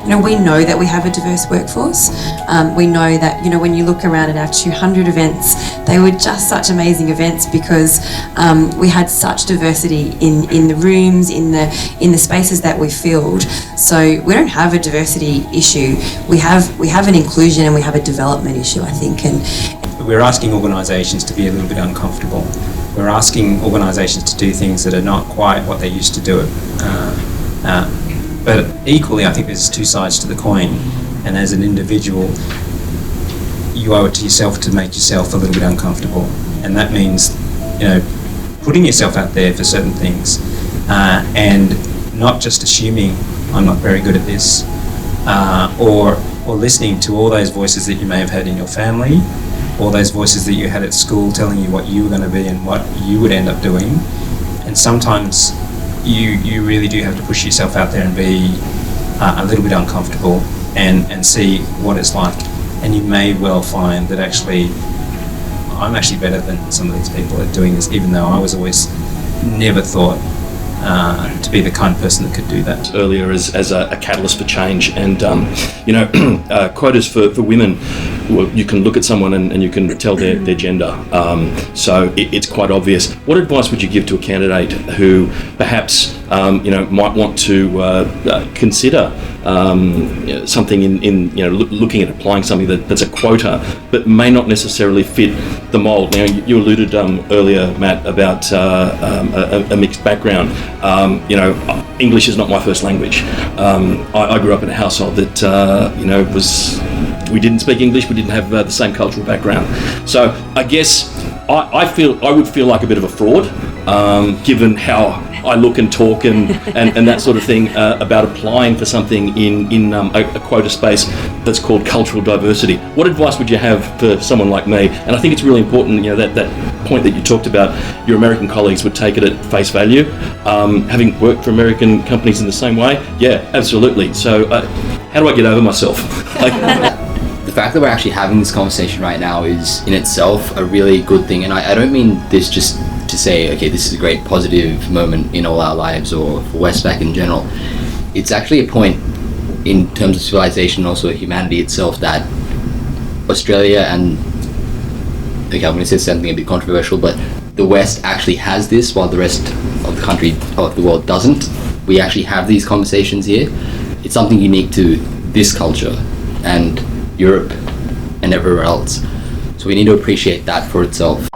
we know that we have a diverse workforce. We know that, when you look around at our 200 events, they were just such amazing events because we had such diversity in the rooms, in the spaces that we filled. So we don't have a diversity issue. We have an inclusion and we have a development issue, I think. And we're asking organisations to be a little bit uncomfortable. We're asking organisations to do things that are not quite what they used to do it. But equally, I think there's two sides to the coin. And as an individual, you owe it to yourself to make yourself a little bit uncomfortable. And that means, putting yourself out there for certain things and not just assuming I'm not very good at this or listening to all those voices that you may have had in your family, all those voices that you had at school telling you what you were going to be and what you would end up doing. And sometimes you really do have to push yourself out there and be a little bit uncomfortable and see what it's like. And you may well find that actually I'm actually better than some of these people at doing this, even though I was always never thought to be the kind of person that could do that. Earlier as a catalyst for change, and quotas for women, well, you can look at someone and you can tell their gender, so it's quite obvious. What advice would you give to a candidate who perhaps might want to consider something in looking at applying something that's a quota but may not necessarily fit the mould? Now you alluded earlier, Matt, about a mixed background. English is not my first language. I grew up in a household that we didn't speak English. We didn't have the same cultural background. So I guess I would feel like a bit of a fraud, given how I look and talk and that sort of thing about applying for something in a quota space that's called cultural diversity. What advice would you have for someone like me? And I think it's really important, that point that you talked about, your American colleagues would take it at face value. Having worked for American companies in the same way, yeah, absolutely. So how do I get over myself? The fact that we're actually having this conversation right now is in itself a really good thing, and I don't mean this just to say, okay, this is a great positive moment in all our lives or for Westpac in general. It's actually a point in terms of civilization and also humanity itself that Australia and, okay, I'm going to say something a bit controversial, but the West actually has this while the rest of the country, of the world doesn't. We actually have these conversations here. It's something unique to this culture and Europe and everywhere else. So we need to appreciate that for itself.